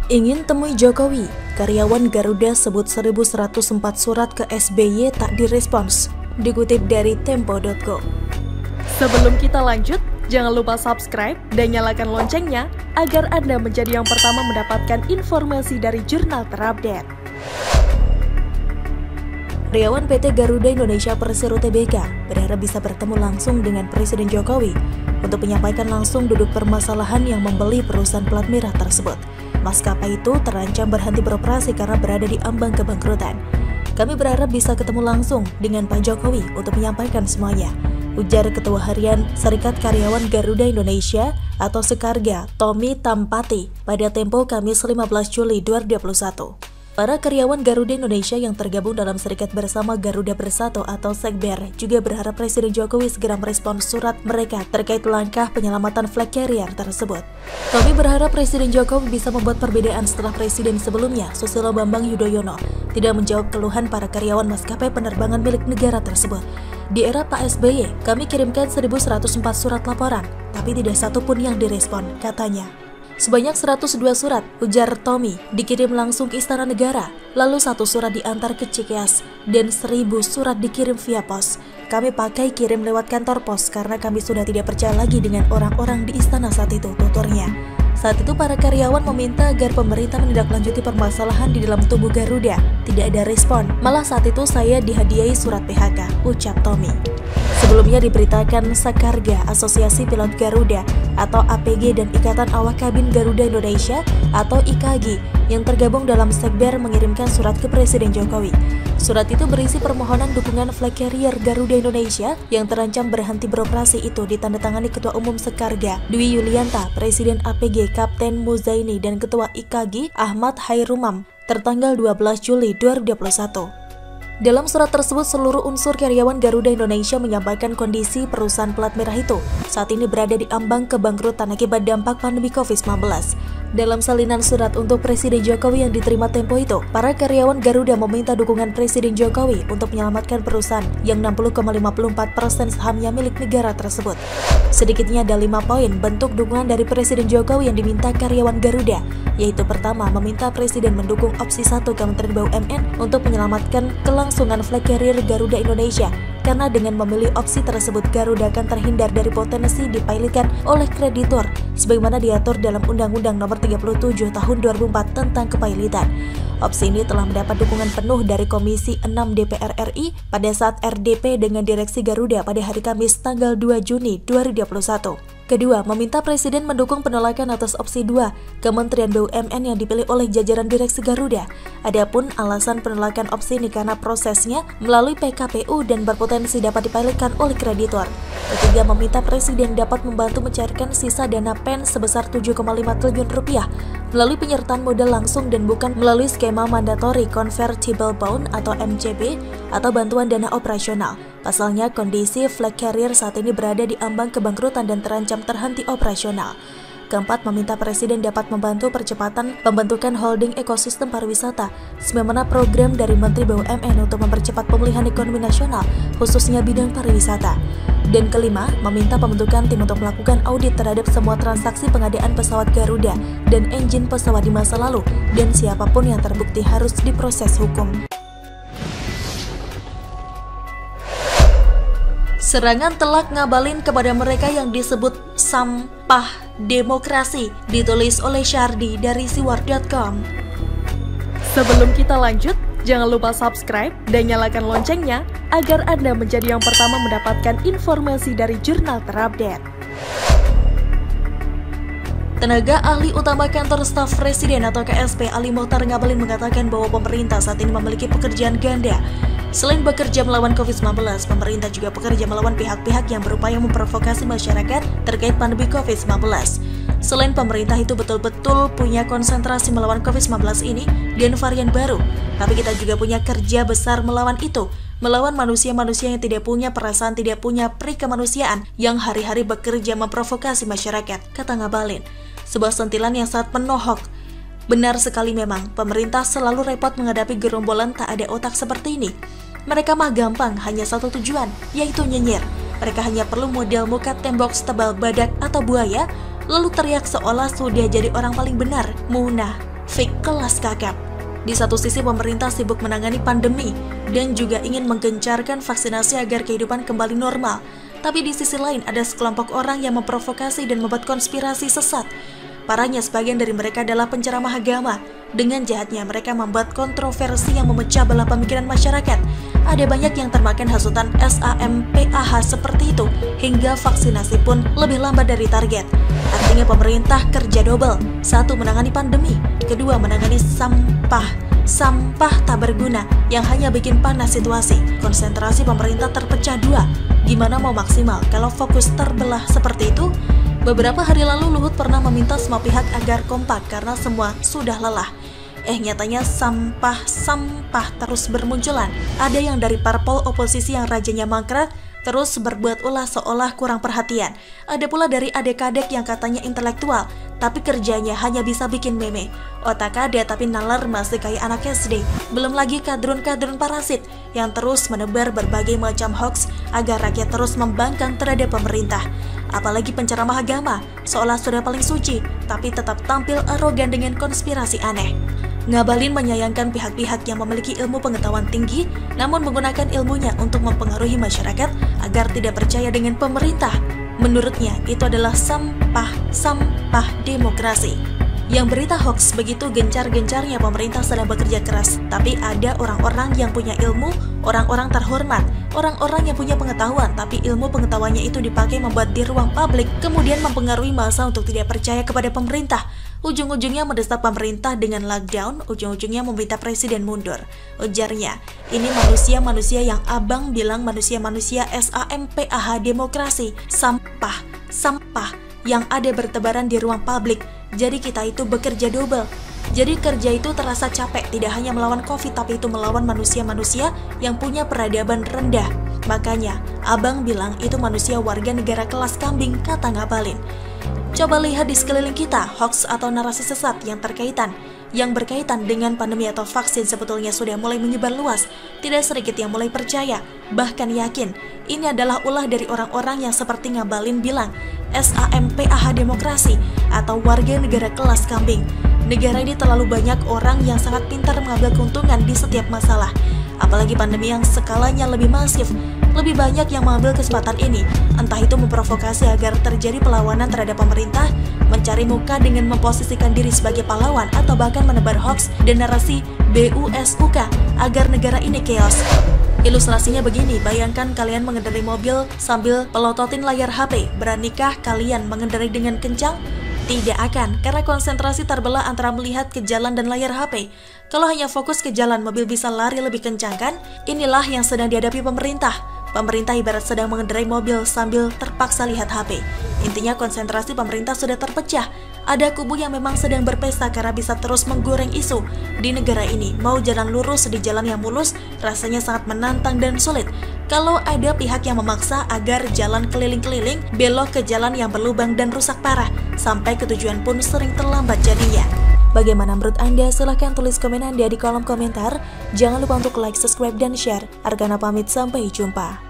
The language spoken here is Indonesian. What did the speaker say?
Ingin temui Jokowi, karyawan Garuda sebut 1.104 surat ke SBY tak direspons, dikutip dari Tempo.co. Sebelum kita lanjut, jangan lupa subscribe dan nyalakan loncengnya agar Anda menjadi yang pertama mendapatkan informasi dari jurnal terupdate. Karyawan PT Garuda Indonesia Persero Tbk berharap bisa bertemu langsung dengan Presiden Jokowi untuk menyampaikan langsung duduk permasalahan yang membeli perusahaan plat merah tersebut. Maskapai itu terancam berhenti beroperasi karena berada di ambang kebangkrutan. Kami berharap bisa ketemu langsung dengan Pak Jokowi untuk menyampaikan semuanya, ujar Ketua Harian Serikat Karyawan Garuda Indonesia atau Sekarga, Tommy Tampati, pada Tempo Kamis 15 Juli 2021. Para karyawan Garuda Indonesia yang tergabung dalam Serikat Bersama Garuda Bersatu atau Sekber juga berharap Presiden Jokowi segera merespons surat mereka terkait langkah penyelamatan flag carrier tersebut. Kami berharap Presiden Jokowi bisa membuat perbedaan setelah Presiden sebelumnya, Susilo Bambang Yudhoyono, tidak menjawab keluhan para karyawan maskapai penerbangan milik negara tersebut. Di era Pak SBY, kami kirimkan 1.104 surat laporan, tapi tidak satu pun yang direspon, katanya. Sebanyak 102 surat, ujar Tommy, dikirim langsung ke Istana Negara, lalu 1 surat diantar ke Cikeas, dan 1.000 surat dikirim via pos. Kami pakai kirim lewat kantor pos karena kami sudah tidak percaya lagi dengan orang-orang di istana saat itu, tuturnya. Saat itu para karyawan meminta agar pemerintah menindaklanjuti permasalahan di dalam tubuh Garuda. Tidak ada respon, malah saat itu saya dihadiahi surat PHK, ucap Tommy. Sebelumnya diberitakan Sekarga, Asosiasi Pilot Garuda atau APG dan Ikatan Awak Kabin Garuda Indonesia atau IKAGI yang tergabung dalam Sekber mengirimkan surat ke Presiden Jokowi. Surat itu berisi permohonan dukungan flag carrier Garuda Indonesia yang terancam berhenti beroperasi itu ditandatangani Ketua Umum Sekarga, Dwi Yulianta, Presiden APG Kapten Muzaini dan Ketua IKAGI Ahmad Hairumam tertanggal 12 Juli 2021. Dalam surat tersebut, seluruh unsur karyawan Garuda Indonesia menyampaikan kondisi perusahaan plat merah itu saat ini berada di ambang kebangkrutan akibat dampak pandemi COVID-19. Dalam salinan surat untuk Presiden Jokowi yang diterima Tempo itu, para karyawan Garuda meminta dukungan Presiden Jokowi untuk menyelamatkan perusahaan yang 60,54% sahamnya milik negara tersebut. Sedikitnya ada 5 poin bentuk dukungan dari Presiden Jokowi yang diminta karyawan Garuda, yaitu pertama, meminta Presiden mendukung opsi 1 Kementerian BUMN untuk menyelamatkan kelangsungan flag carrier Garuda Indonesia, karena dengan memilih opsi tersebut Garuda akan terhindar dari potensi dipilotkan oleh kreditor sebagaimana diatur dalam Undang-Undang Nomor 37 Tahun 2004 tentang kepailitan. Opsi ini telah mendapat dukungan penuh dari Komisi 6 DPR RI pada saat RDP dengan Direksi Garuda pada hari Kamis tanggal 2 Juni 2021. Kedua, meminta Presiden mendukung penolakan atas opsi 2 Kementerian BUMN yang dipilih oleh jajaran Direksi Garuda. Adapun alasan penolakan opsi ini karena prosesnya melalui PKPU dan berpotensi dapat dipilotkan oleh kreditor. Ketiga, meminta Presiden dapat membantu mencairkan sisa dana PEN sebesar 7,5 triliun rupiah melalui penyertaan modal langsung dan bukan melalui skema Mandatory Convertible Bond atau MCB atau bantuan dana operasional. Pasalnya, kondisi flag carrier saat ini berada di ambang kebangkrutan dan terancam terhenti operasional. Keempat, meminta Presiden dapat membantu percepatan pembentukan holding ekosistem pariwisata, sebagaimana program dari Menteri BUMN untuk mempercepat pemulihan ekonomi nasional, khususnya bidang pariwisata. Dan kelima, meminta pembentukan tim untuk melakukan audit terhadap semua transaksi pengadaan pesawat Garuda dan engine pesawat di masa lalu, dan siapapun yang terbukti harus diproses hukum. Serangan telak Ngabalin kepada mereka yang disebut sampah demokrasi, ditulis oleh Syardi dari siwar.com. Sebelum kita lanjut, jangan lupa subscribe dan nyalakan loncengnya agar Anda menjadi yang pertama mendapatkan informasi dari jurnal terupdate. Tenaga ahli utama kantor staf presiden atau KSP Ali Mokhtar Ngabalin mengatakan bahwa pemerintah saat ini memiliki pekerjaan ganda. Selain bekerja melawan COVID-19, pemerintah juga bekerja melawan pihak-pihak yang berupaya memprovokasi masyarakat terkait pandemi COVID-19. Selain pemerintah itu betul-betul punya konsentrasi melawan COVID-19 ini dan varian baru, tapi kita juga punya kerja besar melawan itu, melawan manusia-manusia yang tidak punya perasaan, tidak punya perikemanusiaan, yang hari-hari bekerja memprovokasi masyarakat, kata Ngabalin. Sebuah sentilan yang sangat menohok. Benar sekali memang, pemerintah selalu repot menghadapi gerombolan tak ada otak seperti ini. Mereka mah gampang, hanya satu tujuan, yaitu nyinyir. Mereka hanya perlu model muka tembok setebal badak atau buaya, lalu teriak seolah sudah jadi orang paling benar, munah. fake kelas kakap. Di satu sisi pemerintah sibuk menangani pandemi dan juga ingin menggencarkan vaksinasi agar kehidupan kembali normal. Tapi di sisi lain ada sekelompok orang yang memprovokasi dan membuat konspirasi sesat. Parahnya sebagian dari mereka adalah penceramah agama. Dengan jahatnya mereka membuat kontroversi yang memecah belah pemikiran masyarakat. Ada banyak yang termakan hasutan SAMPAH seperti itu, hingga vaksinasi pun lebih lambat dari target. Artinya pemerintah kerja double. Satu, menangani pandemi. Kedua, menangani sampah tak berguna yang hanya bikin panas situasi. Konsentrasi pemerintah terpecah dua. Gimana mau maksimal kalau fokus terbelah seperti itu? Beberapa hari lalu Luhut pernah meminta semua pihak agar kompak karena semua sudah lelah. Nyatanya sampah terus bermunculan. Ada yang dari parpol oposisi yang rajanya mangkrak, terus berbuat ulah seolah kurang perhatian. Ada pula dari adek-adek yang katanya intelektual, tapi kerjanya hanya bisa bikin meme. Otak ada tapi nalar masih kayak anak SD. Belum lagi kadrun-kadrun parasit yang terus menebar berbagai macam hoax agar rakyat terus membangkang terhadap pemerintah. Apalagi penceramah agama, seolah sudah paling suci, tapi tetap tampil arogan dengan konspirasi aneh. Ngabalin menyayangkan pihak-pihak yang memiliki ilmu pengetahuan tinggi, namun menggunakan ilmunya untuk mempengaruhi masyarakat agar tidak percaya dengan pemerintah. Menurutnya, itu adalah sampah demokrasi. Yang berita hoax begitu gencar-gencarnya pemerintah sedang bekerja keras, tapi ada orang-orang yang punya ilmu, orang-orang terhormat, orang-orang yang punya pengetahuan, tapi ilmu pengetahuannya itu dipakai membuat di ruang publik, kemudian mempengaruhi massa untuk tidak percaya kepada pemerintah. Ujung-ujungnya mendesak pemerintah dengan lockdown, ujung-ujungnya meminta presiden mundur. Ujarnya, ini manusia-manusia yang abang bilang manusia-manusia SAMPAH demokrasi, sampah yang ada bertebaran di ruang publik. Jadi kita itu bekerja double. Jadi kerja itu terasa capek, tidak hanya melawan COVID, tapi itu melawan manusia-manusia yang punya peradaban rendah. Makanya, abang bilang itu manusia warga negara kelas kambing, kata Ngabalin. Coba lihat di sekeliling kita, hoax atau narasi sesat yang berkaitan dengan pandemi atau vaksin sebetulnya sudah mulai menyebar luas. Tidak sedikit yang mulai percaya, bahkan yakin ini adalah ulah dari orang-orang yang seperti Ngabalin bilang, SAMPAH demokrasi atau warga negara kelas kambing. Negara ini terlalu banyak orang yang sangat pintar mengambil keuntungan di setiap masalah. Apalagi pandemi yang skalanya lebih masif, lebih banyak yang mengambil kesempatan ini, entah itu memprovokasi agar terjadi perlawanan terhadap pemerintah, mencari muka dengan memposisikan diri sebagai pahlawan, atau bahkan menebar hoax dan narasi BUSUK agar negara ini chaos. Ilustrasinya begini, bayangkan kalian mengendarai mobil sambil pelototin layar HP, beranikah kalian mengendarai dengan kencang? Tidak akan, karena konsentrasi terbelah antara melihat ke jalan dan layar HP. Kalau hanya fokus ke jalan, mobil bisa lari lebih kencang kan? Inilah yang sedang dihadapi pemerintah. Pemerintah ibarat sedang mengendarai mobil sambil terpaksa lihat HP. Intinya konsentrasi pemerintah sudah terpecah. Ada kubu yang memang sedang berpesta karena bisa terus menggoreng isu. Di negara ini, mau jalan lurus di jalan yang mulus rasanya sangat menantang dan sulit. Kalau ada pihak yang memaksa agar jalan keliling-keliling belok ke jalan yang berlubang dan rusak parah, sampai ke tujuan pun sering terlambat jadinya. Bagaimana menurut Anda? Silahkan tulis komen Anda di kolom komentar. Jangan lupa untuk like, subscribe, dan share. Argana pamit, sampai jumpa.